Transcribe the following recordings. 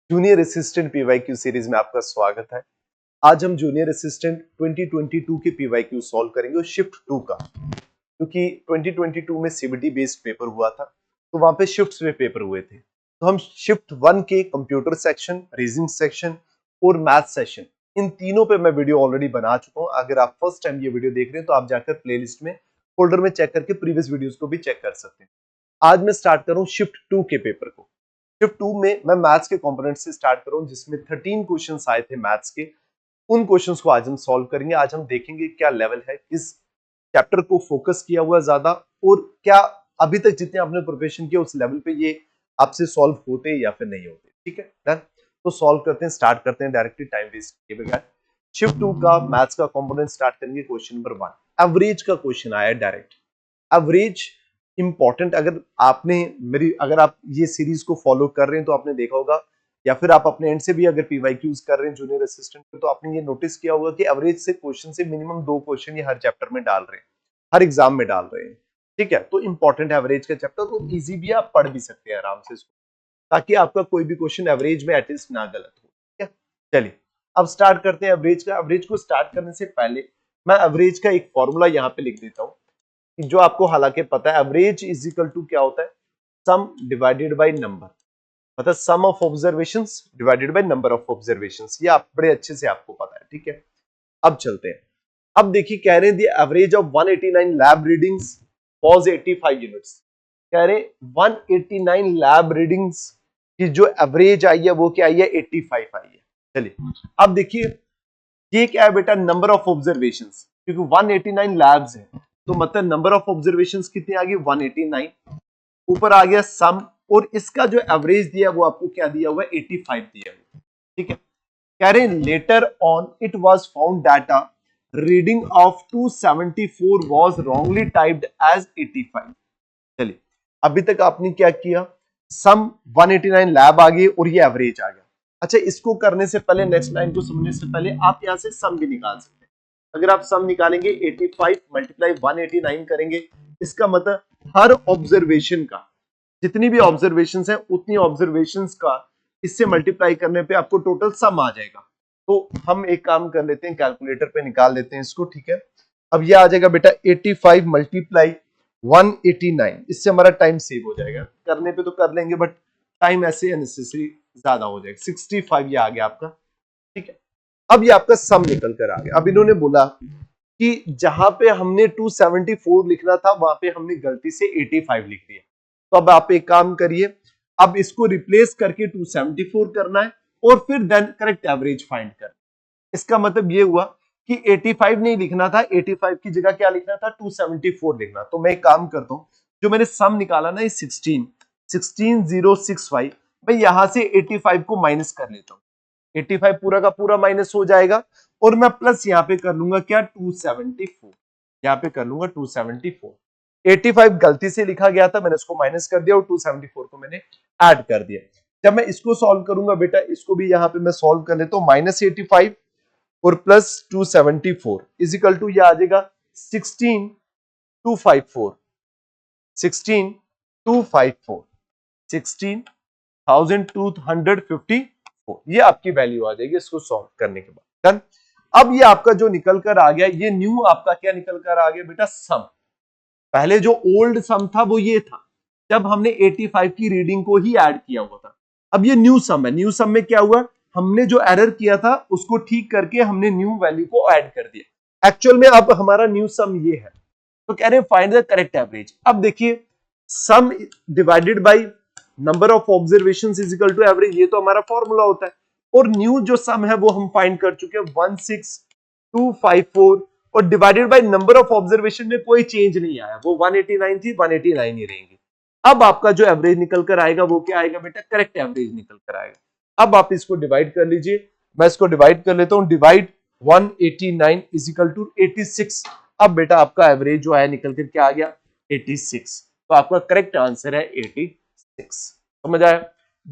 Junior assistant PYQ series में आपका स्वागत है। आज हम जूनियर असिस्टेंट 2022 के पीवाईक्यू सॉल्व करेंगे और शिफ्ट 2 का, क्योंकि 2022 में सीबीटी बेस्ड पेपर हुआ था तो वहां पे शिफ्ट्स में पेपर हुए थे। तो हम शिफ्ट 1 के कंप्यूटर सेक्शन, रीजनिंग सेक्शन और मैथ सेशन, इन तीनों पे मैं वीडियो ऑलरेडी बना चुका हूं। अगर आप फर्स्ट टाइम ये वीडियो देख रहे हैं तो आप जाकर प्लेलिस्ट में फोल्डर में चेक करके प्रीवियस वीडियोस को भी चेक कर सकते हैं। आज मैं स्टार्ट कर रहा हूं शिफ्ट 2 के पेपर को। शिफ्ट 2 में मैं मैथ्स के कंपोनेंट से स्टार्ट कर रहा हूं, जिसमें 13 क्वेश्चंस आए थे मैथ्स के। उन क्वेश्चंस को आज हम सॉल्व करेंगे। आज हम देखेंगे क्या लेवल है, किस चैप्टर को फोकस किया हुआ ज्यादा, और क्या अभी तक जितने आपने प्रिपरेशन किया उस लेवल पे ये आपसे सॉल्व होते या फिर नहीं होते। ठीक है, डन। तो सॉल्व करते हैं, स्टार्ट करते हैं डायरेक्टली, टाइम वेस्ट किए बगैर। शिफ्ट 2 का मैथ्स का कंपोनेंट स्टार्ट करेंगे। क्वेश्चन नंबर 1 एवरेज का क्वेश्चन आया डायरेक्ट। एवरेज इंपॉर्टेंट, अगर आप ये सीरीज को फॉलो कर रहे हैं तो आपने देखा होगा, या फिर आप अपने एंड से भी अगर पीवाईक्यूज कर रहे हैं जूनियर असिस्टेंट पे, तो आपने ये नोटिस किया होगा कि एवरेज से क्वेश्चन से मिनिमम 2 क्वेश्चन ये हर चैप्टर में डाल रहे हैं, हर एग्जाम में डाल रहे हैं। ठीक है, तो इंपॉर्टेंट एवरेज का चैप्टर, तो इजी भी, आप पढ़ भी सकते हैं आराम से इसको, ताकि आपका कोई भी क्वेश्चन एवरेज में एटलीस्ट ना गलत हो। ठीक है, चलिए अब स्टार्ट करते हैं एवरेज का। एवरेज को स्टार्ट करने से पहले मैं एवरेज का एक फॉर्मूला यहाँ पे लिख देता हूँ, जो आपको हालांकि पता है। एवरेज इज इक्वल टू क्या होता है, सम डिवाइडेड बाय नंबर, मतलब sum of observations divided by number of observations. ये आप बड़े अच्छे से आपको पता है। ठीक है, अब चलते हैं। अब देखिए, कह रहे हैं the average of 189 lab readings was 85 units. कह रहे 189 लैब रीडिंग्स की जो एवरेज आई है वो क्या आई है, 85 आई है। चलिए अब देखिए, ये क्या है बेटा, नंबर ऑफ ऑब्जर्वेशंस, क्योंकि 189 लैब्स है तो मतलब नंबर ऑफ ऑब्जर्वेशंस कितनी आ गई, 189। ऊपर आ गया सम, और इसका जो एवरेज दिया वो आपको क्या दिया हुआ है, 85 दिया हुआ है। ठीक है, कह रहे हैं later on it was found data reading of 274 was wrongly typed as 85। चलिए अभी तक आपने क्या किया, सम 189 लैब आ गई और ये एवरेज आ गया। अच्छा, इसको करने से पहले, नेक्स्ट लाइन को समझने से पहले, आप यहां से सम भी निकाल सकते हैं। अगर आप सम निकालेंगे 85 मल्टीप्लाई 189 करेंगे, इसका मतलब हर ऑब्जर्वेशन का, जितनी भी ऑब्जर्वेशंस है उतनी ऑब्जर्वेशंस का इससे मल्टीप्लाई करने पे आपको टोटल सम आ जाएगा। तो हम एक काम कर लेते हैं, कैलकुलेटर पे निकाल लेते हैं इसको। ठीक है, अब ये आ जाएगा बेटा 85 मल्टीप्लाई 189, इससे हमारा टाइम सेव हो जाएगा। करने पे तो कर लेंगे, बट टाइम ऐसे अननेसेसरी ज्यादा हो जाएगा। 65 ये आ गया आपका। ठीक है, अब ये आपका सम निकल कर आ गया। अब इन्होंने बोला कि जहां पे हमने 274 लिखना था वहां पे हमने गलती से 85 लिख दिया। तो अब आप एक काम करिए, अब इसको रिप्लेस करके 274 करना है और फिर देन करेक्ट एवरेज फाइंड करना। इसका मतलब ये हुआ कि 85 नहीं लिखना था, 85 की जगह क्या लिखना था, 274 लिखना। तो मैं एक काम करता हूं, जो मैंने सम निकाला ना, ये 16065, मैं यहां से 85 को माइनस कर लेता हूं। 85 पूरा का पूरा माइनस हो जाएगा और मैं प्लस यहां पे कर लूंगा क्या, 274, यहां पे कर लूंगा 274। 85 गलती से लिखा गया था, मैंने इसको माइनस कर दिया और 274 को मैंने ऐड कर दिया। जब मैं इसको सॉल्व करूंगा बेटा, इसको भी यहां पे मैं सॉल्व कर लेता हूं, -85 और प्लस 274 इज इक्वल टू ये आ जाएगा 16254, 16254, 16254, ये आपकी वैल्यू आ जाएगी इसको सॉल्व करने के बाद। डन। अब ये आपका जो निकल कर आ गया, ये न्यू आपका क्या निकल कर आ गया बेटा, सम। पहले जो ओल्ड सम था वो ये था, जब हमने 85 की रीडिंग को ही ऐड किया हुआ था। अब ये न्यू सम है। न्यू सम में क्या हुआ, हमने जो एरर किया था उसको ठीक करके हमने न्यू वैल्यू को ऐड कर दिया। एक्चुअल में अब हमारा न्यू सम ये है। तो कह रहे हैं फाइंड द करेक्ट एवरेज। अब देखिए, sum divided by number of observations is equal to average, ये तो हमारा फॉर्मूला होता है। और न्यू जो सम है वो हम फाइंड कर चुके हैं, 16254, और divided by number of observation में कोई चेंज नहीं आया, वो 189 थी, 189 ही रहेंगी। अब आपका जो एवरेज निकल कर आएगा वो क्या आएगा बेटा, करेक्ट एवरेज निकल कर आएगा। अब आप इसको डिवाइड कर लीजिए, मैं इसको डिवाइड कर लेता हूं। Divide 189 is equal to 86। अब बेटा आपका एवरेज जो आया निकल कर क्या आ गया, 86। तो आपका करेक्ट आंसर है 86। समझ आया।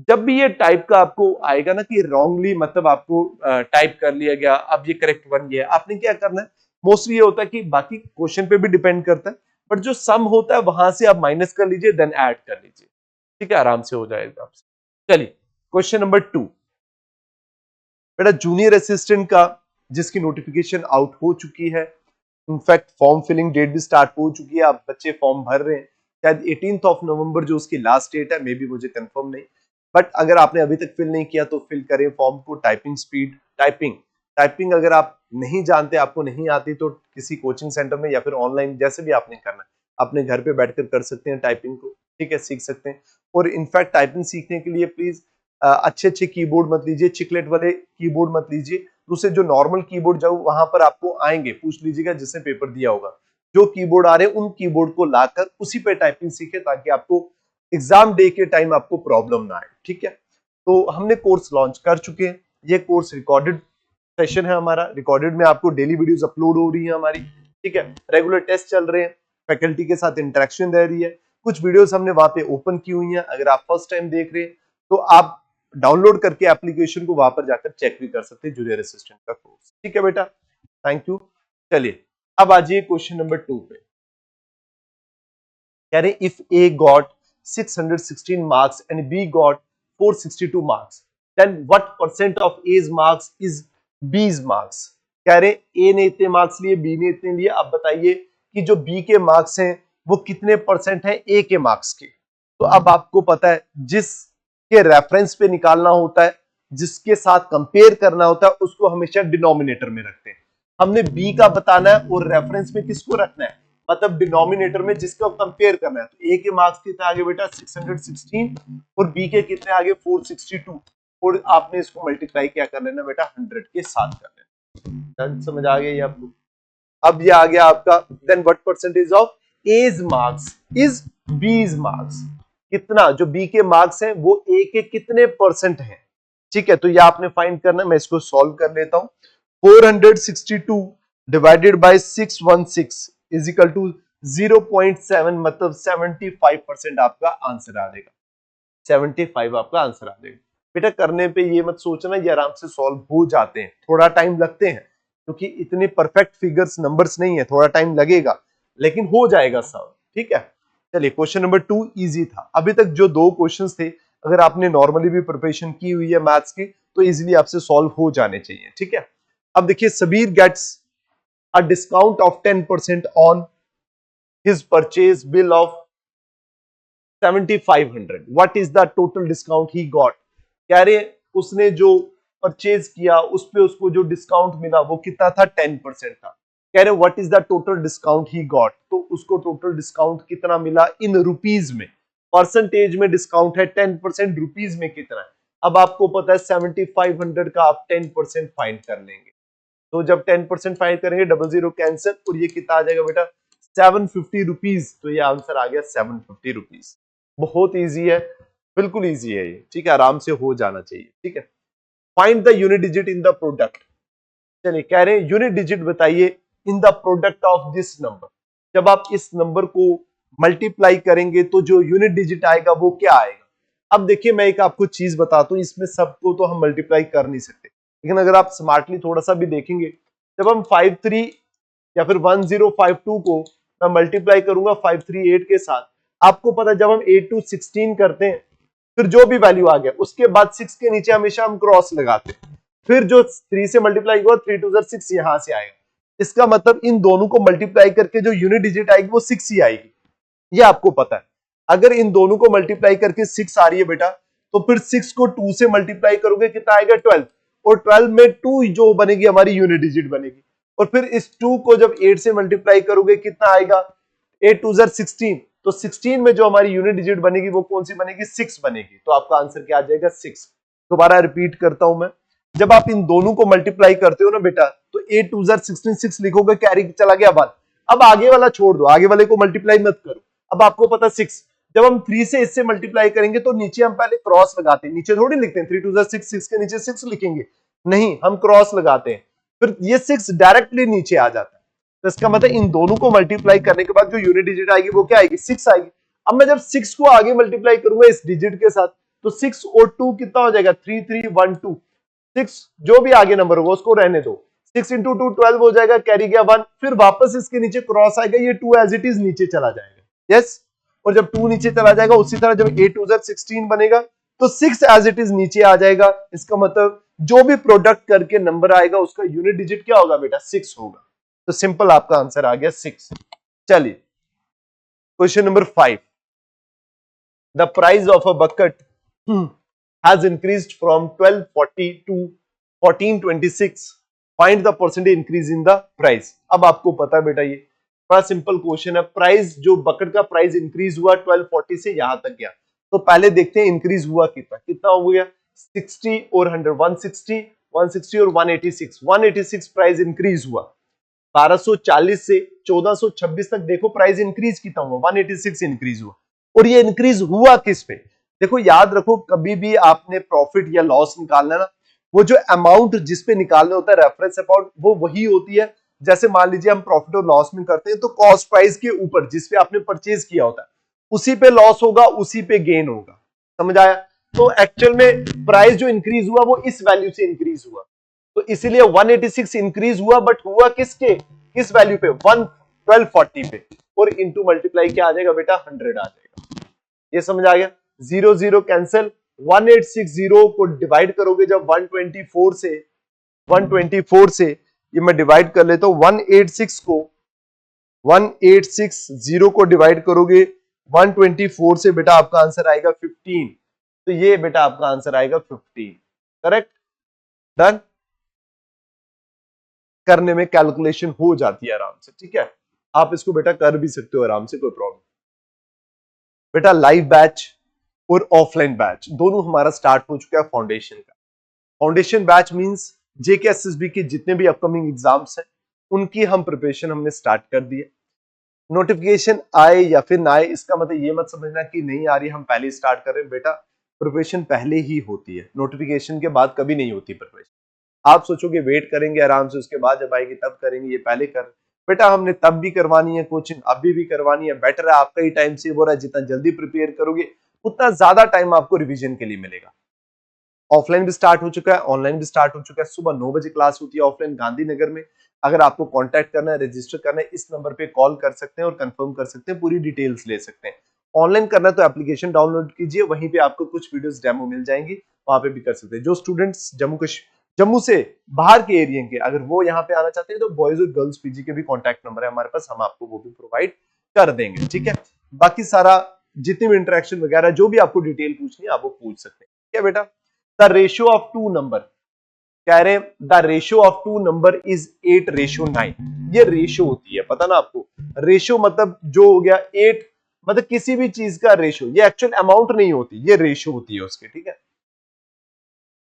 जब भी ये टाइप का आपको आएगा ना कि रॉन्गली, मतलब आपको टाइप कर लिया गया, अब ये करेक्ट बन गया, आपने क्या करना है, मोस्टली ये होता है कि बाकी क्वेश्चन पे भी डिपेंड करता है, बट जो सम होता है वहां से आप माइनस कर लीजिए, देन ऐड कर लीजिए। ठीक है, आराम से हो जाएगा आपसे। चलिए क्वेश्चन नंबर 2, बेटा जूनियर असिस्टेंट का जिसकी नोटिफिकेशन आउट हो चुकी है, इनफैक्ट फॉर्म फिलिंग डेट भी स्टार्ट हो चुकी है, आप बच्चे फॉर्म भर रहे हैं, शायद 18 नवंबर जो उसकी लास्ट डेट है, मे बी मुझे कंफर्म नहीं, बट अगर आपने अभी तक फिल नहीं किया तो फिल करें फॉर्म को। टाइपिंग स्पीड, टाइपिंग अगर आप नहीं जानते, आपको नहीं आती, तो किसी कोचिंग सेंटर में या फिर ऑनलाइन जैसे भी आपने करना है, अपने घर पे बैठकर कर सकते हैं टाइपिंग को, ठीक है, सीख सकते हैं। और इनफैक्ट टाइपिंग सीखने के लिए प्लीज अच्छे कीबोर्ड मत लीजिए, चिकलेट वाले कीबोर्ड मत लीजिए, दूसरे जो नॉर्मल कीबोर्ड जाओ वहां पर आपको आएंगे, पूछ लीजिएगा जिसने पेपर दिया होगा, जो कीबोर्ड आ रहे हैं उन कीबोर्ड को लाकर उसी पे टाइपिंग सीखे, ताकि आपको एग्जाम डे के टाइम आपको प्रॉब्लम ना आए, ठीक है। तो हमने कोर्स लॉन्च कर चुके हैं, ये कोर्स रिकॉर्डेड सेशन है हमारा, रिकॉर्डेड में आपको डेली वीडियोस अपलोड हो रही है हमारी, ठीक है, रेगुलर टेस्ट चल रहे हैं, फैकल्टी के साथ इंटरेक्शन रह रही है, कुछ वीडियोस हमने वहां पे ओपन की हुई हैं, अगर आप फर्स्ट टाइम देख रहे हैं तो आप डाउनलोड करके एप्लीकेशन को वहां पर जाकर चेक भी कर सकते हैं, जूनियर असिस्टेंट का कोर्स, ठीक है बेटा, थैंक यू। चलिए अब आ जाइए क्वेश्चन नंबर 2 पे। कह रहे if A got 616 marks and B got 462 marks, then what percent of A's marks is B's marks. कह रहे ए ने इतने मार्क्स लिए, बी ने इतने लिए, अब बताइए कि जो बी के मार्क्स हैं वो कितने परसेंट है ए के मार्क्स के। तो अब आपको पता है जिसके रेफरेंस पे निकालना होता है, जिसके साथ कंपेयर करना होता है, उसको हमेशा डिनोमिनेटर में रखते हैं। हमने बी का बताना है और रेफरेंस में किसको रखना है, मतलब डिनोमिनेटर में जिसको कंपेयर करना है। तो ए के मार्क्स कितने आगे बेटा 616 और बी के कितने आगे 462, और आपने इसको मल्टीप्लाई क्या कर लेना बेटा 100 के साथ कर लेना। समझ आ गया ये आपको। अब ये आ गया आपका, then what percentage of A's marks is B's marks, कितना जो बी के मार्क्स हैं वो ए के कितने परसेंट हैं, ठीक है। तो ये आपने फाइंड करना है, मैं इसको सॉल्व कर लेता हूं। 462 divided by 616 is equal to 0.7, मतलब 75% आपका आंसर आ जाएगा, 75 आपका आंसर आ जाएगा। बेटा करने पे ये मत सोचना ये आराम से सॉल्व हो जाते हैं, थोड़ा टाइम लगते हैं, क्योंकि इतने परफेक्ट फिगर्स नंबर्स नहीं है, थोड़ा टाइम लगेगा, लेकिन हो जाएगा सॉल्व, ठीक है। चलिए क्वेश्चन नंबर 2 इजी था। अभी तक जो 2 क्वेश्चंस थे, अगर आपने नॉर्मली भी प्रिपरेशन की हुई है मैथ्स की, तो इजीली आपसे सॉल्व हो जाने चाहिए, ठीक है। अब देखिए, Sabir gets a discount of 10% on his purchase bill of 7500, what is the total discount he got. कह रहे उसने जो परचेज किया उस पे उसको जो डिस्काउंट मिला वो कितना था, 10% था। कह रहे what is the total discount he got, तो उसको टोटल डिस्काउंट कितना मिला इन रुपीज में, परसेंटेज में डिस्काउंट है 10%, रुपीज में कितना है। अब आपको पता है 7500 का आप 10% फाइंड कर लेंगे, तो जब 10% फाइंड करेंगे 00 कैंसिल, और ये कितना आ जाएगा बेटा 750 रुपीज। तो ये आंसर आ गया 750 रुपीज। बहुत इजी है, बिल्कुल इजी है ये, ठीक है, आराम से हो जाना चाहिए, ठीक है। Find the unit digit in the product. चलिए कह रहे हैं यूनिट डिजिट बताइए in the product of this number. जब आप इस नंबर को मल्टीप्लाई करेंगे तो जो यूनिट डिजिट आएगा वो क्या आएगा। अब देखिए मैं एक आपको चीज बताता हूं, इसमें सबको तो हम मल्टीप्लाई कर नहीं सकते, लेकिन अगर आप स्मार्टली थोड़ा सा भी देखेंगे, जब हम 53 या फिर 1052 को मैं मल्टीप्लाई करूंगा 538 के साथ, आपको पता है जब हम 8 to 16 करते हैं, फिर जो भी वैल्यू आ गया उसके बाद 6 के नीचे हमेशा हम क्रॉस लगाते हैं, फिर जो 3 से मल्टीप्लाई हुआ 3 2 6 यहां से आएगा। इसका मतलब इन दोनों को मल्टीप्लाई करके जो यूनिट डिजिट आएगी वो 6 ही आएगी, ये आपको पता है। अगर इन दोनों को मल्टीप्लाई करके 6 आ रही है बेटा, तो फिर 6 को 2 से मल्टीप्लाई करोगे कितना आएगा 12, और 12 में 2 जो बनेगी हमारी यूनिट डिजिट बनेगी, और फिर इस 2 को जब 8 से मल्टीप्लाई करोगे कितना आएगा 8 2 16, तो 16 में जो हमारी यूनिट डिजिट बनेगी वो कौन सी बनेगी 6 बनेगी। तो आपका आंसर क्या आ जाएगा 6। दोबारा रिपीट करता हूं मैं, जब आप इन दोनों को मल्टीप्लाई करते हो ना बेटा, तो 8 2 16 6 लिखोगे, कैरी चला गया 1। अब आगे वाला छोड़ दो, आगे वाले को मल्टीप्लाई मत करो। अब आपको पता 6, जब हम 3 से इससे मल्टीप्लाई करेंगे तो नीचे हम पहले क्रॉस लगाते हैं, नीचे थोड़ी लिखते हैं 3 2 6, 6 के नीचे 6 लिखेंगे, नहीं, हम क्रॉस लगाते हैं, फिर ये 6 डायरेक्टली नीचे आ जाता है। तो इसका मतलब इन दोनों को मल्टीप्लाई करने के बाद जो यूनिट डिजिट आएगी वो क्या आएगी 6 आएगी। अब मैं जब 6 को आगे मल्टीप्लाई करूंगा इस डिजिट के साथ, तो 6 और 2 कितना हो जाएगा 3 3 1 2, 6 जो भी आगे नंबर होगा उसको रहने दो, 6 इंटू 2 12 हो जाएगा, कैरी गया 1, फिर वापस इसके नीचे क्रॉस आएगा, ये 2 एज इट इज नीचे चला जाएगा, यस। और जब 2 नीचे चला जाएगा, उसी तरह जब 8 2 16 बनेगा तो 6 एज इट इज नीचे आ जाएगा। इसका मतलब जो भी प्रोडक्ट करके नंबर आएगा उसका यूनिट डिजिट क्या होगा बेटा 6 होगा। तो सिंपल आपका आंसर आ गया 6। चलिए question number 5, the price of a bucket has increased from 1240 to 1426, find the percentage increase in the price। अब आपको पता है बेटा ये बड़ा सिंपल क्वेश्चन है, प्राइस जो बकेट का प्राइस इंक्रीज हुआ 1240 से यहां तक गया, तो पहले देखते हैं इंक्रीज हुआ कितना, कितना हो गया 60 और 100, 160 160 और 186, 186 प्राइस इंक्रीज हुआ। 1240 से 1426 तक देखो प्राइस इंक्रीज कितना हुआ, 186 इंक्रीज हुआ। और ये इंक्रीज हुआ किस पे, देखो याद रखो कभी भी आपने प्रॉफिट या लॉस निकालना है ना, वो जो अमाउंट जिस पे निकालना होता है रेफरेंस अमाउंट वो वही होती है। जैसे मान लीजिए हम प्रॉफिट और लॉस में करते हैं तो कॉस्ट प्राइस के ऊपर जिस पे आपने परचेज किया होता है उसी पे लॉस होगा, उसी पे गेन होगा, समझ आया। तो एक्चुअल में प्राइस जो इंक्रीज हुआ वो इस वैल्यू से इंक्रीज हुआ, तो इसीलिए 186 इंक्रीज हुआ, बट हुआ किसके, किस वैल्यू पे 1240 पे, और इंटू मल्टीप्लाई क्या आ जाएगा बेटा 100 आ जाएगा। ये समझ आ गया, 0 0 कैंसिल, 1860 को डिवाइड करोगे जब 124 से ये मैं डिवाइड कर लेता हूं, 1860 को डिवाइड करोगे 124 से बेटा आपका आंसर आएगा 15, तो ये बेटा आपका आंसर आएगा 15, करेक्ट, डन। करने में कैलकुलेशन हो जाती है आराम से, ठीक है, आप इसको बेटा कर भी सकते हो आराम से, कोई प्रॉब्लम। बेटा लाइव बैच और ऑफलाइन बैच दोनों हमारा स्टार्ट हो चुका है फाउंडेशन का। फाउंडेशन बैच मींस जेकेएसएसबी के जितने भी अपकमिंग एग्जाम्स हैं उनकी हम प्रिपरेशन हमने स्टार्ट कर दी है। नोटिफिकेशन आए या फिर ना आए इसका मतलब ये मत समझना कि नहीं आ रही हम पहले स्टार्ट कर रहे हैं, बेटा प्रिपरेशन पहले ही होती है, नोटिफिकेशन के बाद कभी नहीं होती प्रिपरेशन। आप सोचोगे वेट करेंगे आराम से उसके बाद जब आएगी तब करेंगे, ये पहले कर, बेटा हमने तब भी करवानी है कोचिंग, अभी भी करवानी है, बेटर है आपका ही टाइम सेव हो रहा है, जितना जल्दी प्रिपेयर करोगे उतना ज्यादा टाइम आपको रिवीजन के लिए मिलेगा। ऑफलाइन भी स्टार्ट हो चुका है, ऑनलाइन भी स्टार्ट हो चुका है, सुबह 9 बजे क्लास होती है ऑफलाइन गांधीनगर में। अगर आपको कांटेक्ट करना है, रजिस्टर करना है, इस नंबर पे कॉल कर सकते हैं और कंफर्म कर सकते हैं, पूरी डिटेल्स ले सकते हैं। ऑनलाइन करना है तो एप्लीकेशन डाउनलोड कीजिए, वहीं पे आपको कुछ वीडियोस डेमो मिल जाएंगी, वहां पे भी कर सकते हैं। जो स्टूडेंट्स जम्मू से बाहर के एरिया के अगर वो यहाँ पे आना चाहते हैं तो बॉयज और गर्ल्स पीजी के भी कॉन्टैक्ट नंबर है हमारे पास, हम आपको वो भी प्रोवाइड कर देंगे, ठीक है। बाकी सारा जितनी भी इंटरेक्शन वगैरह जो भी आपको डिटेल पूछनी है आप वो पूछ सकते हैं, ठीक है बेटा। The ratio of two number, कह रहे हैं the ratio of two number is 8:9, ये रेशियो होती है, पता ना आपको, रेशियो मतलब जो हो गया 8, मतलब किसी भी चीज का रेशियो, ये एक्चुअल अमाउंट नहीं होती, ये रेशियो होती है उसके, ठीक है।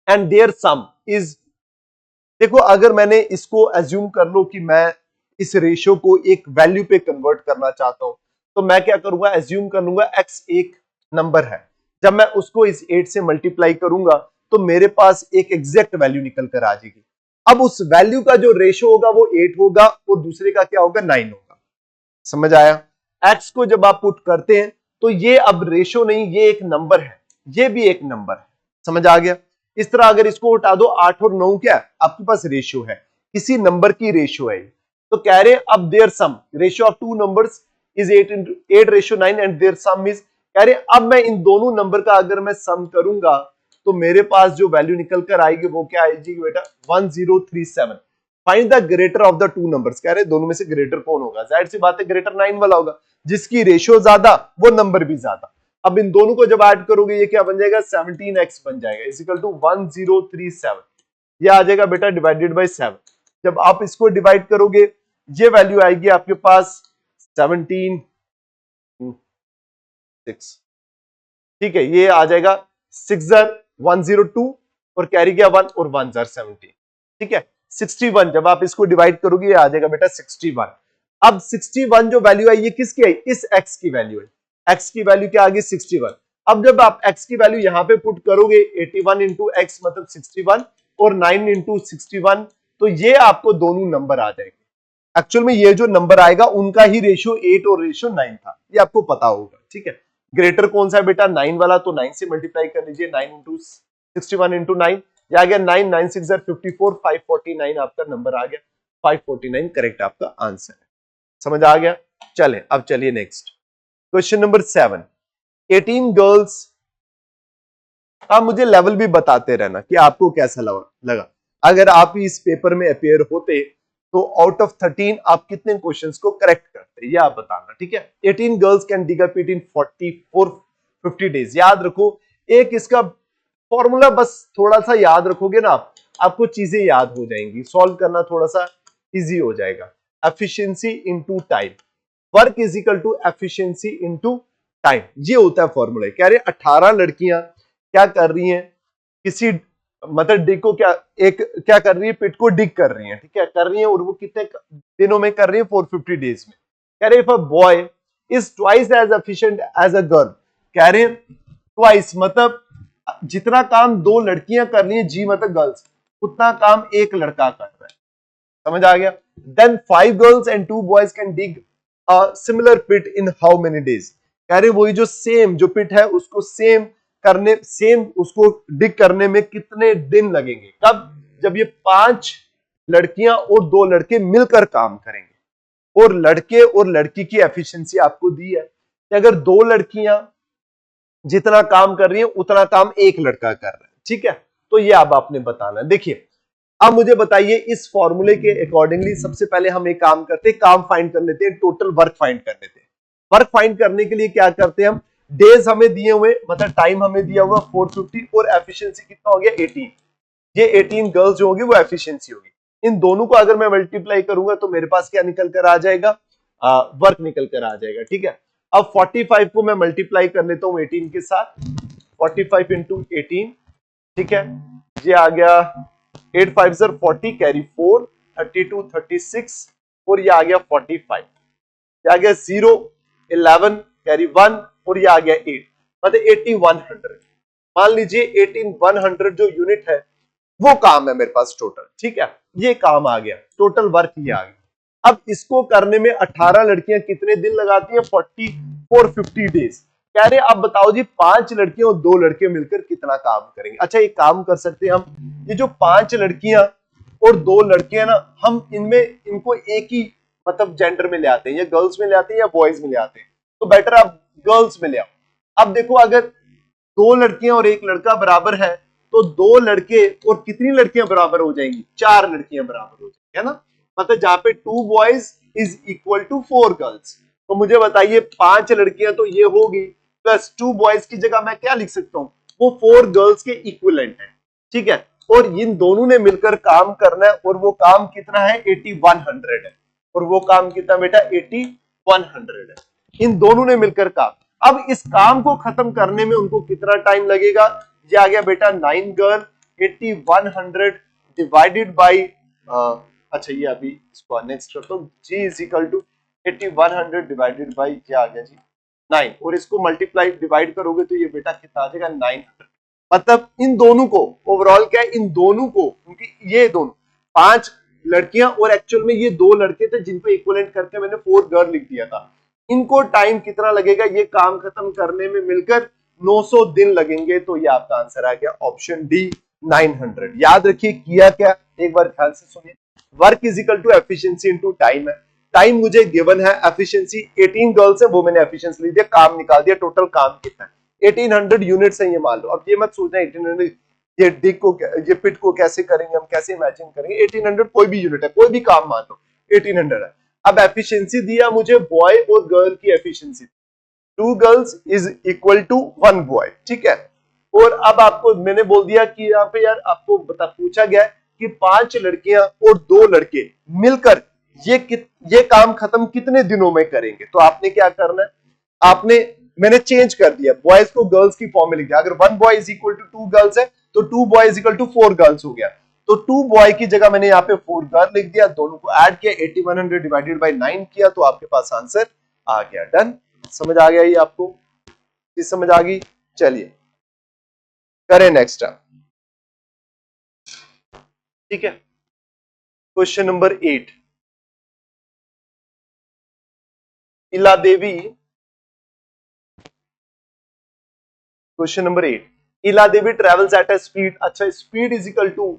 एंड देयर सम इज, देखो अगर मैंने इसको एज्यूम कर लो कि मैं इस रेशियो को एक वैल्यू पे कन्वर्ट करना चाहता हूं, तो मैं क्या करूंगा, एज्यूम कर लूंगा x एक नंबर है, जब मैं उसको इस 8 से मल्टीप्लाई करूंगा तो मेरे पास एक एग्जैक्ट वैल्यू निकल कर आ जाएगी। अब उस वैल्यू का जो रेशियो होगा वो 8 होगा और दूसरे का क्या होगा 9 होगा, समझ आया। x को जब आप पुट करते हैं तो ये अब रेशियो नहीं, ये एक नंबर है, ये भी एक नंबर है, समझ आ गया। इस तरह अगर इसको हटा दो 8 और 9 क्या है, आपके पास रेशियो है, किसी नंबर की रेशियो है, तो कह रहे अब their sum ratio of two numbers is 8:9 and their sum is, कह रहे अब मैं इन दोनों नंबर का अगर मैं सम करूंगा तो मेरे पास जो वैल्यू निकल कर आएगी वो क्या आएगी बेटा 1037। Find the greater of the two numbers, कह रहे दोनों में से ग्रेटर कौन होगा, जाहिर सी बात है ग्रेटर 9 वाला होगा, जिसकी रेशियो ज्यादा वो नंबर भी ज्यादा। अब इन दोनों को जब ऐड करोगे ये क्या बन जाएगा 17x बन जाएगा, इज इक्वल टू 1037, ये आ जाएगा बेटा डिवाइडेड बाय 7। जब आप इसको डिवाइड करोगे ये वैल्यू आएगी आपके पास 17 6, ठीक है, ये आ जाएगा 6 102 और कैरी गया 1 और 1 17, ठीक है 61। जब आप इसको डिवाइड करोगे ये आ जाएगा बेटा 61। अब 61 जो वैल्यू आई ये किसकी आई, इस x की वैल्यू है, x की वैल्यू क्या आ गई 61। अब जब आप x की वैल्यू यहां पे पुट करोगे 81 इंटू एक्स मतलब 61 और 9 इंटू 61, तो ये आपको दोनों नंबर आ जाएंगे। एक्चुअल में ये जो नंबर आएगा उनका ही रेशियो 8 और रेशियो 9 था, ये आपको पता होगा, ठीक है। ग्रेटर कौन सा है बेटा 9 वाला, तो 9 से मल्टीप्लाई कर लीजिए, 9 इंटू 61 इंटू 9, ये आ गया 9 9 6 54, 549 आपका नंबर आ गया, 549 करेक्ट आपका आंसर है, समझ आ गया। चले अब चलिए नेक्स्ट क्वेश्चन नंबर 7, 18 गर्ल्स आप मुझे लेवल भी बताते रहना कि आपको कैसा लगा। अगर आप इस पेपर में अपेयर होते तो आउट ऑफ 13 आप कितने क्वेश्चंस को करेक्ट करते, ये आप बताना, ठीक है। 18 girls can dig a pit in 50 days. याद रखो, एक इसका फॉर्मूला बस थोड़ा सा याद रखोगे ना आप, आपको चीजें याद हो जाएंगी, सॉल्व करना थोड़ा सा इजी हो जाएगा। Efficiency into time, work is equal to efficiency into time, ये होता है फॉर्मूला। कह रहे 18 लड़कियां क्या कर रही हैं, किसी मतलब डिग को क्या कर रही है, पिट को डिग कर रही है, ठीक है, कर रही है, और वो कितने दिनों में कर रही है, 450 डेज में। कह रहे if a boy is twice as efficient as a girl, कह रहे ट्वाइस मतलब जितना काम दो लड़कियां कर रही है, जी मतलब गर्ल्स, उतना काम एक लड़का कर रहा है। समझ आ गया। Then 5 girls and 2 boys can dig a similar pit in how many days. कह रहे वही जो सेम जो पिट है उसको सेम उसको डिग करने में कितने दिन लगेंगे। कब? जब ये 5 लड़कियां और 2 लड़के मिलकर काम करेंगे। और लड़के और लड़की की एफिशिएंसी आपको दी है कि अगर 2 लड़कियां जितना काम कर रही है उतना काम एक लड़का कर रहा है, ठीक है। तो ये अब आपने बताना है। देखिए अब मुझे बताइए इस फॉर्मूले के अकॉर्डिंगली सबसे पहले हम एक काम करते हैं, काम फाइंड कर लेते हैं, टोटल वर्क फाइंड कर लेते हैं। वर्क फाइंड करने के लिए क्या करते हैं हम, डेज हमें दिए हुए मतलब टाइम हमें दिया हुआ 450 और एफिशिएंसी कितना हो गया 18। ये 18 गर्ल्स जो होगी वो एफिशिएंसी होगी। इन दोनों को अगर मैं मल्टीप्लाई करूंगा तो मेरे पास क्या निकल कर आ जाएगा, वर्क निकल कर आ जाएगा, ठीक है। अब 45 को मैं मल्टीप्लाई कर लेता हूं 18 के साथ, 45 इंटू 18, ठीक है, ये आ गया 8 5 सर 40 कैरी 4 32 36 और ये आ गया 45, ये आ गया 0 11 कैरी 1 और ये आ गया 8 मतलब 8100। मान लीजिए 18100 जो यूनिट है वो काम है मेरे पास टोटल, ठीक है। ये काम आ गया, टोटल वर्क ये आ गया। अब इसको करने में 18 लड़कियां कितने दिन लगाती हैं, 450 डेज। कह रहे आप बताओ जी 5 लड़कियां और 2 लड़के मिलकर कितना काम करेंगे। अच्छा एक काम कर सकते हैं हम, ये जो 5 लड़कियां और 2 लड़के हैं ना, हम इनमें इनको एक ही मतलब जेंडर में ले आते हैं, या गर्ल्स में ले आते हैं या बॉयज में ले आते हैं। तो बेटर आप गर्ल्स में ले आओ। अब देखो अगर 2 लड़कियां और एक लड़का बराबर है तो 2 लड़के और कितनी लड़कियां बराबर हो जाएंगी, 4 लड़कियां बराबर हो जाएंगी, है ना। मतलब जहां पे 2 boys is equal to 4 girls. तो मुझे बताइए 5 लड़कियां तो ये होगी प्लस 2 बॉयज की जगह मैं क्या लिख सकता हूं, वो 4 गर्ल्स के इक्विवेलेंट है, ठीक है। और इन दोनों ने मिलकर काम करना है और वो काम कितना है 8100 है। और वो काम कितना बेटा 8100 है, इन दोनों ने मिलकर काम। अब इस काम को खत्म करने में उनको कितना टाइम लगेगा, ये आ गया बेटा 9 गर्ल 8100 डिवाइडेड बाई, अच्छा ये अभी इसको नेक्स्ट करता हूं, G is equal to 8100 divided by क्या आ गया जी 9, और इसको मल्टीप्लाई डिवाइड करोगे तो ये बेटा कितना आ जाएगा 900। मतलब इन दोनों को ओवरऑल क्या है, इन दोनों को उनकी ये दोनों 5 लड़कियां और एक्चुअल में ये 2 लड़के थे जिनको इक्विवेलेंट करके मैंने 4 गर्ल लिख दिया था। इनको टाइम कितना लगेगा ये काम खत्म करने में, मिलकर 900 दिन लगेंगे। तो ये आपका आंसर आ गया ऑप्शन डी 900। याद रखिए किया क्या, एक बार ख्याल से सुनिए, work is equal to efficiency into time है। टाइम मुझे गिवन है, एफिशिएंसी 18 गर्ल्स है वो मैंने एफिशिएंसी लिख दिया, काम निकाल दिया, टोटल काम कितना है 1800 यूनिट्स है ये मान लो। अब ये मत सोचना 1800 ये डिग को ये पिट को कैसे करेंगे, हम कैसे इमेजिन करेंगे, 1800 कोई भी यूनिट है, कोई भी काम मान लो 1800 है। अब एफिशिएंसी दिया मुझे बॉय और गर्ल की efficiency, 2 girls is equal to 1 boy, ठीक है। और अब आपको मैंने बोल दिया कि यहाँ पे यार आपको पूछा गया है कि 5 लड़कियां और 2 लड़के मिलकर ये काम खत्म कितने दिनों में करेंगे। तो आपने क्या करना है, आपने मैंने चेंज कर दिया, बॉयज को गर्ल्स की फॉर्म में लिख दिया। अगर 1 boy is equal to 2 girls है तो 2 boy is equal to 4 girls हो गया। तो 2 बॉय की जगह मैंने यहाँ पे 4 गर्ल लिख दिया, दोनों को ऐड किया, 8100 डिवाइडेड बाय 9 किया, तो आपके पास आंसर आ गया। डन, समझ आ गया ये आपको, चीज समझ आ गई। चलिए करें नेक्स्ट, ठीक है। Question number 8, Ila Devi, question number 8, Ila Devi travels at a speed, अच्छा speed is equal to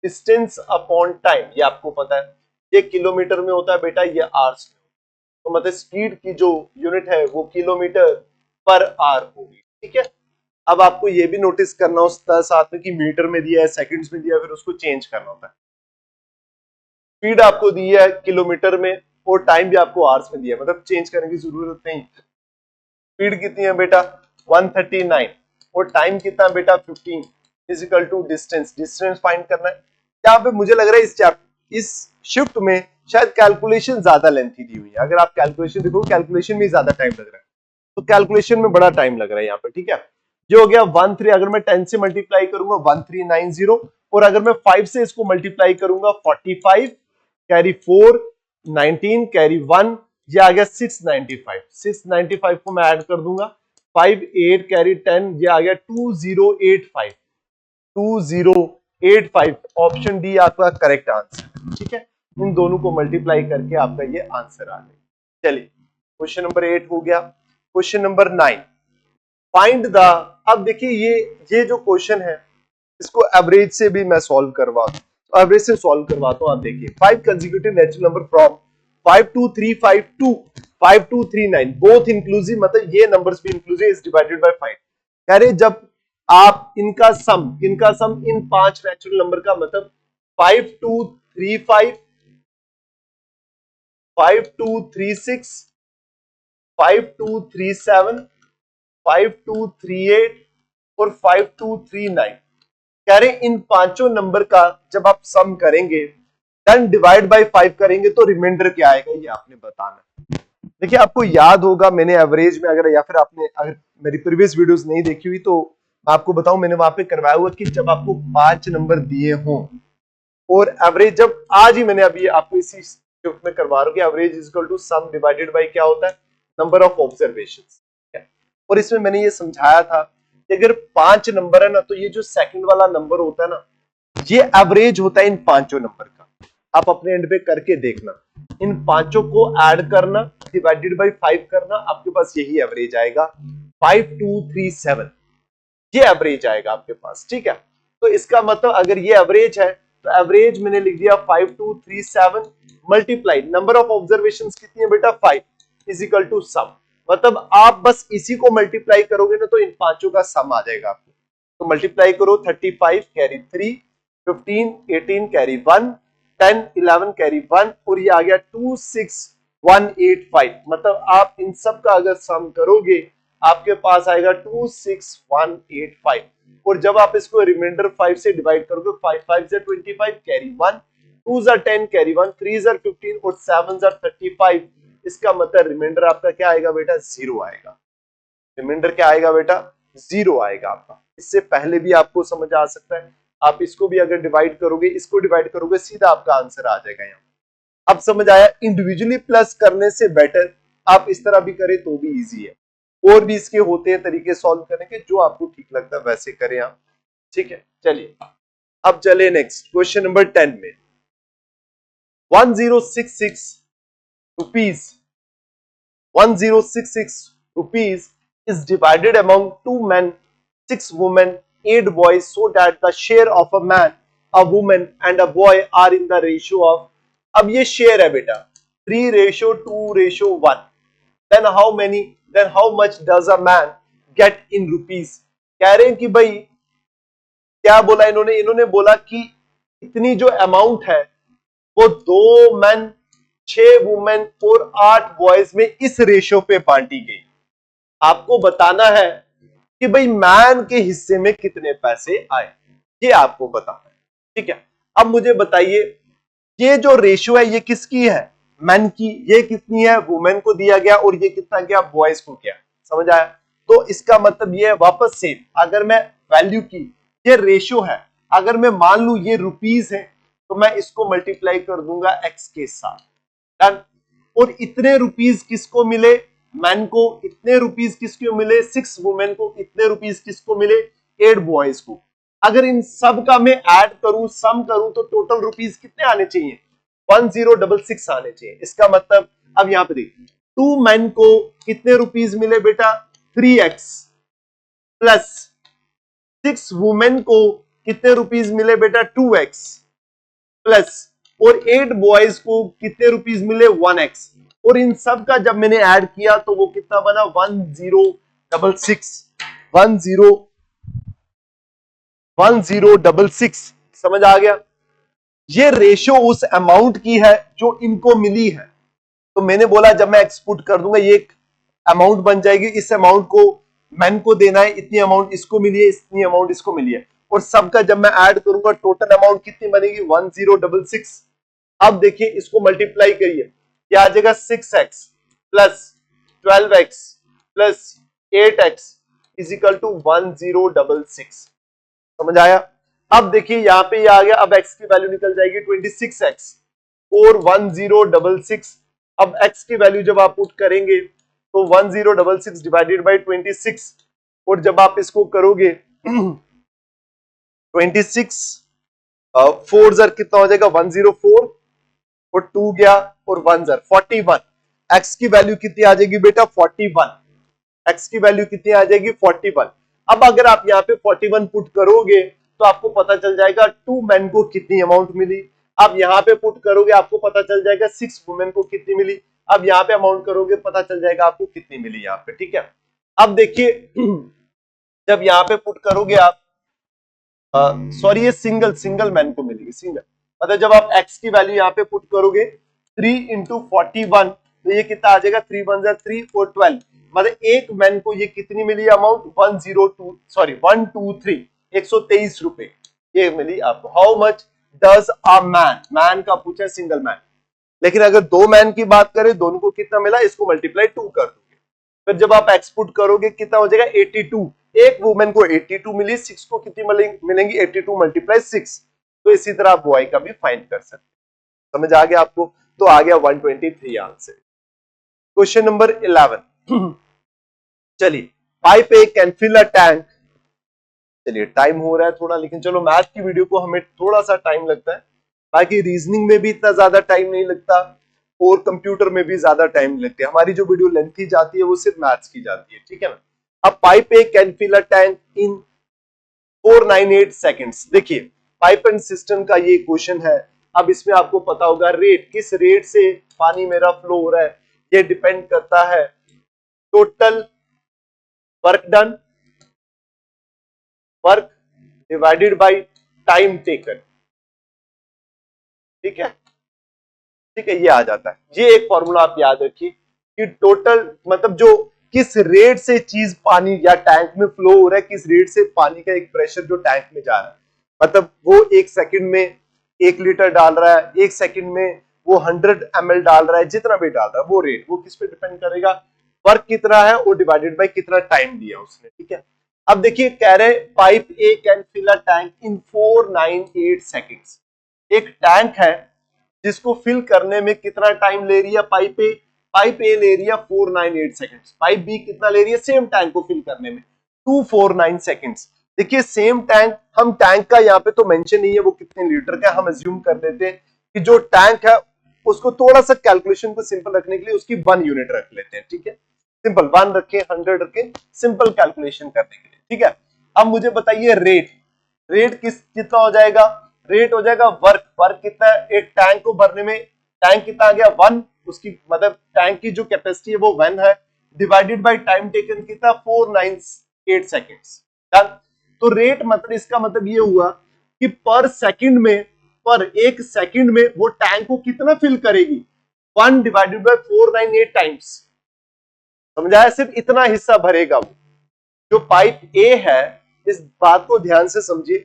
distance upon time, ये आपको पता है, ये किलोमीटर में होता है बेटा, ये आवर्स में। तो मतलब स्पीड की जो यूनिट है वो किलोमीटर पर आवर होगी, ठीक है। अब आपको ये भी नोटिस करना होता है साथ में कि मीटर में दिया है, सेकंड्स में दिया है, फिर उसको चेंज करना होता है। स्पीड आपको दी है किलोमीटर में और टाइम भी आपको आवर्स में दिया है, मतलब चेंज करने की जरूरत नहीं। स्पीड कितनी है बेटा 139 और टाइम कितना है बेटा 15 equal to distance. Distance find करना है। यहाँ पे मुझे लग रहा है इस शिफ्ट में शायद कैलकुलेशन ज्यादा लेंथी दी हुई है। अगर आप कैलकुलेशन देखो, कैलकुलेशन में ज्यादा टाइम लग रहा है, तो कैलकुलेशन में बड़ा टाइम लग रहा है यहाँ पे, ठीक है। ये हो गया 13, अगर मैं 10 से मल्टीप्लाई करूंगा 1390, और अगर मैं 5 से इसको मल्टीप्लाई करूंगा 45 कैरी 4 19 कैरी 1, ये आ गया 695। 695 को मैं ऐड कर दूंगा 5 8 कैरी 10, ये आ गया 2085। 2085 ऑप्शन डी आपका करेक्ट आंसर, ठीक है। इन दोनों को मल्टीप्लाई करके आपका ये आंसर आ गया। चलिए क्वेश्चन नंबर 8 हो गया। क्वेश्चन नंबर 9 फाइंड द, अब देखिए ये जो क्वेश्चन है इसको एवरेज से भी मैं सॉल्व करवाता हूं, एवरेज से सॉल्व करवाता हूं। आप देखिए 5 consecutive natural number from 5235 to 5239 both inclusive, मतलब ये नंबर्स भी इंक्लूसिव इज डिवाइडेड बाय 5। कह रहे जब आप इनका सम इन 5 नेचुरल नंबर का, मतलब 5235 5236 5237 5238 और 5239, कह रहे इन पांचों नंबर का जब आप सम करेंगे देन डिवाइड बाय 5 करेंगे तो रिमाइंडर क्या आएगा ये आपने बताना। देखिए आपको याद होगा मैंने एवरेज में, अगर या फिर आपने अगर मेरी प्रीवियस वीडियोस नहीं देखी हुई तो मैं आपको बताऊं, मैंने वहां पे करवाया हुआ कि जब आपको 5 नंबर दिए हों और एवरेज, जब आज ही मैंने अभी आपको इसी शिफ्ट में करवा रहा हूं कि average is equal to sum divided by क्या होता है, नंबर ऑफ ऑब्जर्वेशंस। और इसमें मैंने ये समझाया था कि अगर 5 नंबर है ना, तो ये जो सेकंड वाला नंबर होता है ना, ये एवरेज होता है इन पांचों नंबर का। आप अपने एंड पे करके देखना, इन पांचों को ऐड करना डिवाइडेड बाय 5 करना, आपके पास यही एवरेज आएगा 5237, ये एवरेज आएगा आपके पास, ठीक है। तो इसका मतलब अगर ये एवरेज है तो एवरेज मैंने लिख दिया 5237 मल्टीप्लाई नंबर ऑफ ऑब्जर्वेशंस कितनी है बेटा 5 इज इक्वल टू सम, मतलब आप बस इसी को मल्टीप्लाई करोगे ना तो इन पांचों का सम आ जाएगा आपको। तो मल्टीप्लाई करो 35 कैरी 3 15 18 कैरी 1 10 11 कैरी 1 और ये आ गया 26185, मतलब आप इन सब का अगर सम करोगे आपके पास आएगा 26185, और जब आप इसको रिमाइंडर 5 से डिवाइड करोगे 5 5 से 25 कैरी 1 2 जा 10 कैरी 1 3 जा 15 और 7 जा 35, इसका मतलब रिमाइंडर आपका क्या आएगा बेटा 0 आएगा। रिमाइंडर क्या आएगा बेटा 0 आएगा आपका। इससे पहले भी आपको समझ आ सकता है, आप इसको भी अगर डिवाइड करोगे, इसको डिवाइड करोगे, सीधा आपका आंसर आ जाएगा यहाँ। अब समझ आया, इंडिविजुअली प्लस करने से बेटर आप इस तरह भी करें तो भी इजी है। और भी इसके होते हैं तरीके सॉल्व करने के, जो आपको ठीक लगता है वैसे करें आप, ठीक है। चलिए अब चले नेक्स्ट क्वेश्चन नंबर 10 में। 1066 rupees 1066 rupees is divided among 2 men, 6 women, 8 boys, so that the share of a man, a woman and a boy are in the ratio of, अब ये शेयर है बेटा 3:2:1, then how much does a man get in rupees। कह रहे हैं कि भाई क्या बोला इन्होंने बोला कि इतनी जो अमाउंट है वो 2 मैन 6 वुमेन और 8 बॉयज में इस रेशियो पे बांटी गई। आपको बताना है कि भाई मैन के हिस्से में कितने पैसे आए, ये आपको बताना है, ठीक है। अब मुझे बताइए ये जो रेशियो है ये किसकी है, मैन की, ये कितनी है वुमेन को दिया गया और ये कितना गया बॉयज को गया, समझ आया। तो इसका मतलब ये है वापस से, अगर मैं वैल्यू की, ये रेशियो है, अगर मैं मान लू ये रुपीज है तो मैं इसको मल्टीप्लाई कर दूंगा एक्स के साथ, डन। और इतने रुपीज किसको मिले, मैन को, इतने रुपीज किसको मिले 6 वुमेन को, इतने रुपीज किसको मिले 8 बॉयज को। अगर इन सब का मैं ऐड करूं, सम करूं, तो टोटल रुपीज कितने आने चाहिए 1066 आने चाहिए। इसका मतलब अब यहां पे देखिए 2 मैन को कितने रुपीज मिले बेटा 3x, प्लस 6 वुमेन को कितने रुपीज मिले बेटा 2x, प्लस और 8 बॉयज को कितने रुपीज मिले 1x, और इन सब का जब मैंने ऐड किया तो वो कितना बना 1066 1066। समझ आ गया? ये रेशियो उस अमाउंट की है जो इनको मिली है। तो मैंने बोला जब मैं एक्सपुट कर दूंगा ये एक अमाउंट बन जाएगी, इस अमाउंट को मैन को देना है, इतनी अमाउंट इसको मिली है, इतनी अमाउंट इसको मिली है, और सबका जब मैं ऐड करूंगा टोटल अमाउंट कितनी बनेगी 1066। अब देखिए इसको मल्टीप्लाई करिए, क्या आ जाएगा 6x plus 12x plus 8x is equal to 1066। समझ आया? अब देखिए यहां पे ये आ गया, अब x की वैल्यू निकल जाएगी 26x और 1066। अब x की वैल्यू जब आप पुट करेंगे तो 1066 डिवाइडेड बाई 26, और जब आप इसको करोगे 26 4 जर कितना हो जाएगा 104, और 2 गया और 1 जर 41। x की वैल्यू कितनी आ जाएगी बेटा 41। x की वैल्यू कितनी आ जाएगी 41। अब अगर आप यहाँ पे 41 पुट करोगे तो आपको पता चल जाएगा 2 मैन को कितनी अमाउंट मिली। अब यहाँ पे पुट करोगे आपको पता चल जाएगा 6 वुमेन को कितनी मिली। अब यहाँ पे अमाउंट करोगे पता चल जाएगा आपको कितनी मिली यहाँ पे। ठीक है, अब देखिए जब यहाँ पे पुट करोगे आप सॉरी ये सिंगल मैन को मिलेगी, सिंगल मतलब जब आप x की वैल्यू यहाँ पे पुट करोगे 3 इंटू 41 तो ये कितना आ जाएगा 3 1 3 और 12, मतलब एक मैन को ये कितनी मिली अमाउंट 123 रुपए ये मिली आपको। How much does a man का पूछा सिंगल मैन, लेकिन अगर दो मैन की बात करें दोनों को कितना मिला, इसको मल्टीप्लाई 2 कर दोगे, फिर जब आप एक्सपुट करोगे कितना हो जाएगा 82। एक वुमेन को 82 मिली, 6 को कितनी मिलेंगी 82 मल्टीप्लाई 6। तो इसी तरह आप बॉय का भी फाइंड कर सकते हैं। समझ आ गया आपको? तो आ गया 123 आंसर। क्वेश्चन नंबर 11 चलिए, pipe A can fill a tank. चलिए टाइम हो रहा है थोड़ा, लेकिन चलो मैथ की वीडियो को हमें थोड़ा सा टाइम लगता है, बाकी रीजनिंग में भी इतना ज्यादा टाइम नहीं लगता और कंप्यूटर में भी ज्यादा टाइम लगता है। हमारी जो वीडियो लेंथी जाती है वो सिर्फ मैथ्स की जाती है, ठीक है ना। अब pipe A can fill a tank in 498 seconds. देखिए पाइप एंड सिस्टम का ये क्वेश्चन है। अब इसमें आपको पता होगा रेट, किस रेट से पानी मेरा फ्लो हो रहा है, ये डिपेंड करता है total work done, work divided by time taken. ठीक है, ठीक है, ये आ जाता है। ये एक फॉर्मूला आप याद रखिए कि टोटल मतलब जो किस रेट से चीज पानी या टैंक में फ्लो हो रहा है, किस रेट से पानी का एक प्रेशर जो टैंक में जा रहा है, मतलब वो एक सेकंड में 1 लीटर डाल रहा है, एक सेकंड में वो 100 ml डाल रहा है, जितना भी डाल रहा है वो रेट वो किस पे डिपेंड करेगा, वर्क कितना है और डिवाइडेड बाय कितना टाइम दिया उसने। ठीक है, अब देखिए कह रहे pipe A can fill a tank in 498 seconds. एक टैंक है जिसको फिल करने में कितना टाइम ले रही है पाइप ए, पाइप ए ले रही है 498 सेकेंड्स, पाइप बी कितना ले रही है सेम टैंक को फिल करने में 249 सेकेंड्स। देखिए सेम टैंक, हम टैंक का यहाँ पे तो मेंशन नहीं है वो कितने लीटर का, हम अज्यूम कर लेते हैं कि जो टैंक है उसको थोड़ा सा कैलकुलेशन को सिंपल रखने के लिए उसकी 1 यूनिट रख लेते हैं। ठीक है, सिंपल 1 रखे 100 रखे, सिंपल कैलकुलेशन करने के लिए। ठीक है, अब मुझे बताइए रेट, रेट कितना हो जाएगा, रेट हो जाएगा वर्क, वर्क कितना है, एक टैंक को भरने में टैंक कितना आ गया 1, उसकी मतलब टैंक की जो कैपेसिटी है वो 1 है, डिवाइडेड बाय टाइम टेकन कितना 498 सेकेंड्स। तो रेट मतलब इसका मतलब ये हुआ कि पर सेकंड में, पर एक सेकंड में वो टैंक को कितना फिल करेगी 1 डिवाइडेड बाय 498 टाइम्स। समझाया, सिर्फ इतना हिस्सा भरेगा वो। जो पाइप ए है इस बात को ध्यान से समझिए,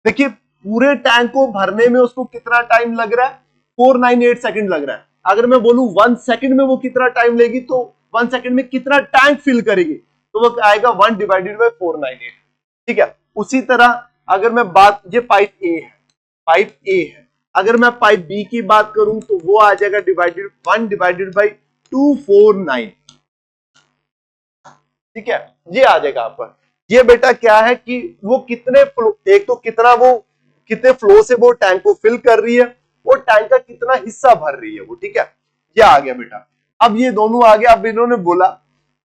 देखिए पूरे टैंक को भरने में उसको कितना टाइम लग रहा है 498 सेकंड लग रहा है। अगर मैं बोलूं 1 सेकंड में वो कितना टाइम लेगी तो 1 सेकंड में कितना टैंक फिल करेगी, तो वो आएगा 1 डिवाइडेड बाय 498। ठीक है, उसी तरह अगर मैं बात, ये पाइप ए है, पाइप ए है, अगर मैं पाइप बी की बात करूं तो वो आ जाएगा डिवाइडेड 1 डिवाइडेड बाय 249। ठीक है, ये आ जाएगा आपका। ये बेटा क्या है कि वो कितने फ्लो, एक तो कितना वो कितने फ्लो से वो टैंक को फिल कर रही है, वो टैंक का कितना हिस्सा भर रही है वो। ठीक है, ये आ गया बेटा। अब ये दोनों आ गया। अब इन्होंने बोला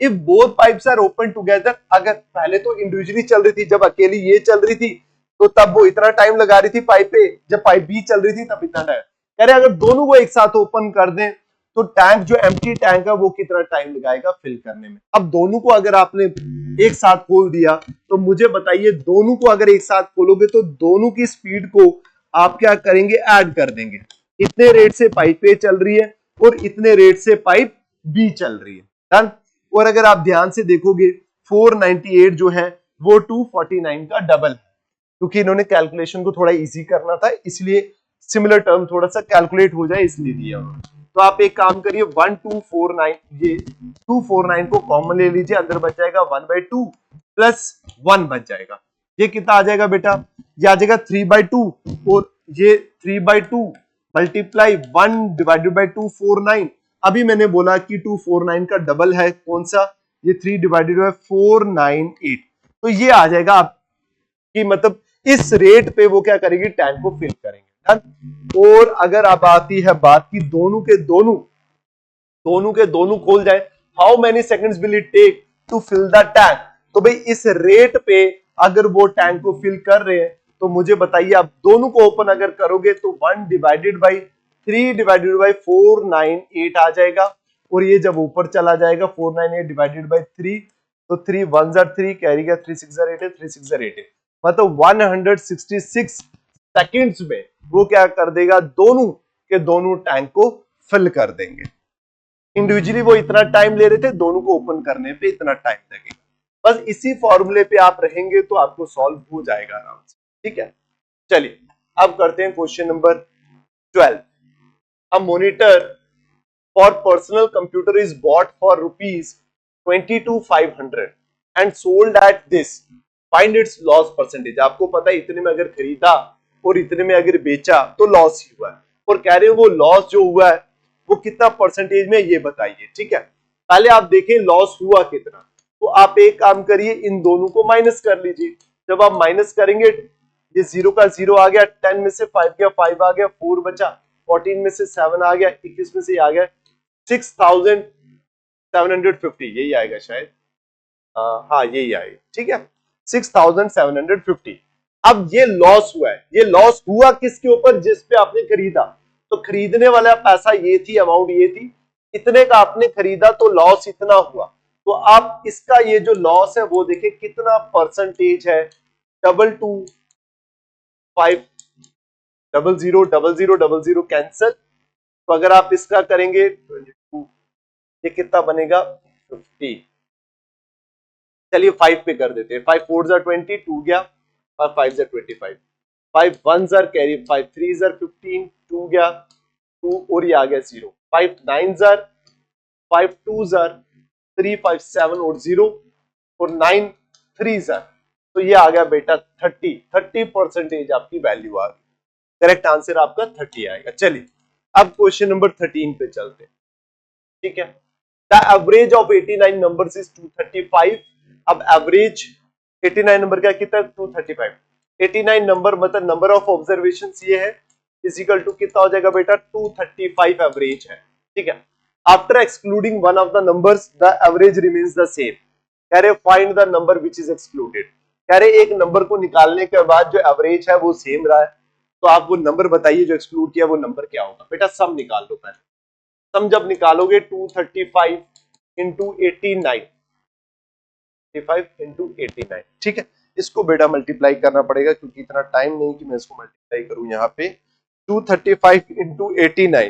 if both pipes are open together, अगर पहले तो इंडिविजुअली चल रही थी, जब अकेली ये चल रही थी तो तब वो इतना टाइम लगा रही थी पाइप पे, जब पाइप बी चल रही थी तब इतना टाइम। कह रहे अगर दोनों को एक साथ ओपन कर दें तो टैंक जो एम्प्टी टैंक है वो कितना टाइम लगाएगा फिल करने में। अब दोनों को अगर आपने एक साथ खोल दिया तो मुझे बताइए, दोनों को अगर एक साथ खोलोगे तो दोनों की स्पीड को आप क्या करेंगे, ऐड कर देंगे। इतने रेट से पाइप ए चल रही है और इतने रेट से पाइप बी चल रही है, डन। और अगर आप ध्यान से देखोगे 498 जो है वो 249 का डबल है, क्योंकि इन्होंने कैलकुलेशन को थोड़ा इजी करना था, इसलिए सिमिलर टर्म थोड़ा सा कैलकुलेट हो जाए इसलिए दिया उन्होंने। तो आप एक काम करिए 1249, ये 249 को कॉमन ले लीजिए, अंदर बच जाएगा 1/2 प्लस 1 बच जाएगा। ये कितना आ जाएगा बेटा, ये आ जाएगा 3/2 और ये 3/2 मल्टीप्लाई 1 डिवाइडेड बाई 249। अभी मैंने बोला कि 249 का डबल है कौन सा, ये 3 डिवाइडेड बाई 498। तो ये आ जाएगा आपकी, मतलब इस रेट पे वो क्या करेगी, टैंक को फिल करेंगे। और अगर अब आती है बात की दोनों के दोनों खोल जाए, how many seconds will it take to fill the tank. तो भाई इस रेट पे अगर वो टैंक को फिल कर रहे हैं तो मुझे बताइए, आप दोनों को ओपन अगर करोगे तो 1 डिवाइडेड बाई 3 डिवाइडेड बाई 498 आ जाएगा। और ये जब ऊपर चला जाएगा 498 डिवाइडेड बाई 3, तो 3 1 3 कैरी का 3 6 8 3 6 8, मतलब 166 सेकंड्स में वो क्या कर देगा, दोनों के दोनों टैंक को फिल कर देंगे। इंडिविजुअली वो इतना टाइम ले रहे थे, दोनों को ओपन करने पे इतना टाइम लगेगा। बस इसी फॉर्मूले पे आप रहेंगे तो आपको सॉल्व हो जाएगा आराम से, ठीक है। चलिए अब करते हैं question number 12। A monitor for personal computer is bought for ₹22,500 and sold at this, find its loss percentage. आपको पता है इतने में अगर खरीदा और इतने में अगर बेचा तो लॉस ही हुआ है, और कह रहे हैं वो लॉस जो हुआ है वो कितना परसेंटेज में, ये बताइए, ठीक है। पहले आप देखें लॉस हुआ कितना, तो आप एक काम करिए, इन दोनों को माइनस कर लीजिए। जब आप माइनस करेंगे, ये 0 का 0 आ गया, 10 में से 5 गया, 5 आ गया, 4 बचा, 14 में से 7 आ गया, 21 में से आ गया 6,750, यही आएगा शायद, हाँ यही आएगा, ठीक है, 6,750। अब ये लॉस हुआ है, ये लॉस हुआ किसके ऊपर, जिस पे आपने खरीदा। तो खरीदने वाला पैसा ये थी, अमाउंट ये थी, इतने का आपने खरीदा तो लॉस इतना हुआ। तो आप इसका ये जो लॉस है वो देखें कितना परसेंटेज है, 22,500 कैंसल। तो अगर आप इसका करेंगे 22, ये कितना बनेगा 50। चलिए 5 पे कर देते हैं, 5 4 20, 2 गया, 5 25, 5 1 कैरी, 5 3 15, 2 गया, 2 और ये आ गया 0, 5 9 5 2 3 5 7 और 0 और 9 3 तो ये आ गया बेटा 30% आपकी वैल्यू आ गई। करेक्ट आंसर आपका 30 आएगा। चलिए अब क्वेश्चन नंबर 13 पे चलते हैं, ठीक है। The average of 89 numbers is 235। अब एवरेज 89 नंबर का कितना है, 235। 89 नंबर मतलब नंबर ऑफ ऑब्जर्वेशंस ये है, इजिकल टू कितना हो जाएगा बेटा, 235 एवरेज है, ठीक है। After excluding one of the numbers the average remains the same. कह रहे find the number which is excluded. कह रहे एक नंबर को निकालने के बाद जो एवरेज है वो सेम रहा है, तो आप वो नंबर बताइए जो एक्सक्लूड किया, वो नंबर क्या होगा। बेटा सम निकाल लो पहले, सम जब निकालोगे 235 इंटू 89, 35 इंटू 89, ठीक है। इसको बेटा मल्टीप्लाई करना पड़ेगा क्योंकि इतना टाइम नहीं कि मैं इसको मल्टीप्लाई करूं। यहाँ पे 235 इंटू 89,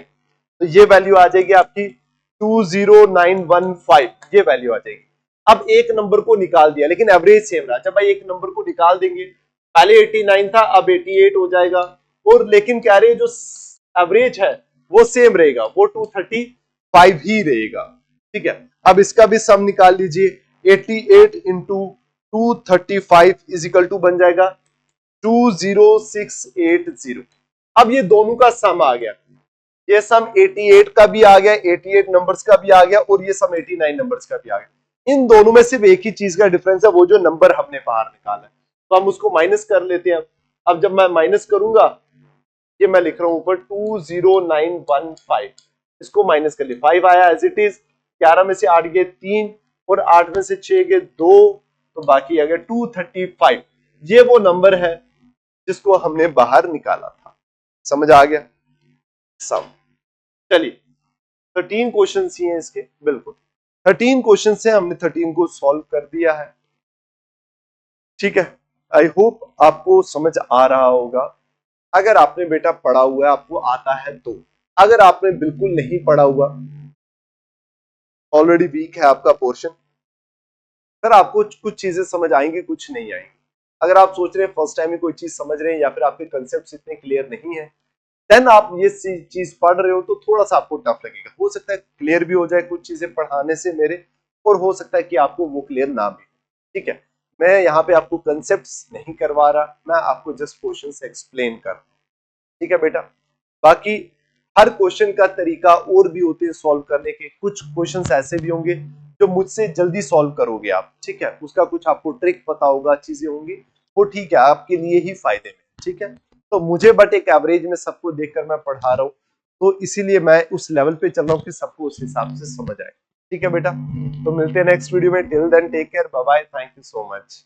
तो ये वैल्यू आ जाएगी आपकी 20915, ये वैल्यू आ जाएगी। अब एक नंबर को निकाल दिया लेकिन एवरेज सेम रहा। जब भाई एक नंबर को निकाल देंगे, पहले 89 था अब 88 हो जाएगा, और लेकिन क्या रहे जो एवरेज है वो सेम रहेगा, वो 235 ही रहेगा, ठीक है। अब इसका भी सम निकाल लीजिए, 88 इंटू 235 इज इक्वल टू बन जाएगा 20680। अब ये दोनों का सम आ गया, ये सम 88 का भी आ गया, 88 नंबर्स का भी आ गया, और ये सम 89 नंबर्स का भी आ गया। इन दोनों में सिर्फ एक ही चीज का डिफरेंस है, वो जो नंबर हमने बाहर निकाला है, तो हम उसको माइनस कर लेते हैं। अब जब मैं माइनस करूंगा, ये मैं लिख रहा हूं ऊपर 20915, इसको माइनस कर लिया, 5 आया एज इट इज, 11 में से 8 गए 3 और 8 में से 6 गए 2, तो बाकी आ गया 235। ये वो नंबर है जिसको हमने बाहर निकाला था, समझ आ गया सम। चलिए 13 क्वेश्चन ही हैं इसके, बिल्कुल 13 क्वेश्चन से हमने 13 को सॉल्व कर दिया है। ठीक है, आई होप आपको समझ आ रहा होगा। अगर आपने बेटा पढ़ा हुआ है, आपको आता है तो, अगर आपने बिल्कुल नहीं पढ़ा हुआ, ऑलरेडी वीक है आपका पोर्शन, सर आपको कुछ चीजें समझ आएंगी, कुछ नहीं आएंगी। अगर आप सोच रहे हैं फर्स्ट टाइम ही कोई चीज समझ रहे हैं या फिर आपके कंसेप्ट इतने क्लियर नहीं है, देन आप ये चीज पढ़ रहे हो तो थोड़ा सा आपको टफ लगेगा। हो सकता है क्लियर भी हो जाए कुछ चीजें पढ़ाने से मेरे, और हो सकता है कि आपको वो क्लियर ना भी। ठीक है, मैं यहाँ पे आपको कंसेप्ट्स नहीं करवा रहा, मैं आपको जस्ट क्वेश्चन एक्सप्लेन कर रहा हूं। ठीक है बेटा, बाकी हर क्वेश्चन का तरीका और भी होते हैं सॉल्व करने के। कुछ क्वेश्चंस ऐसे भी होंगे जो मुझसे जल्दी सॉल्व करोगे आप, ठीक है, उसका कुछ आपको ट्रिक पता होगा, चीजें होंगी, वो ठीक है आपके लिए ही फायदे में। ठीक है, तो मुझे बट एक एवरेज में सबको देखकर मैं पढ़ा रहा हूँ, तो इसीलिए मैं उस लेवल पे चल रहा हूँ कि सबको उस हिसाब से समझ आए। ठीक है बेटा, तो मिलते हैं नेक्स्ट वीडियो में। Till then take care, bye bye, thank you so much.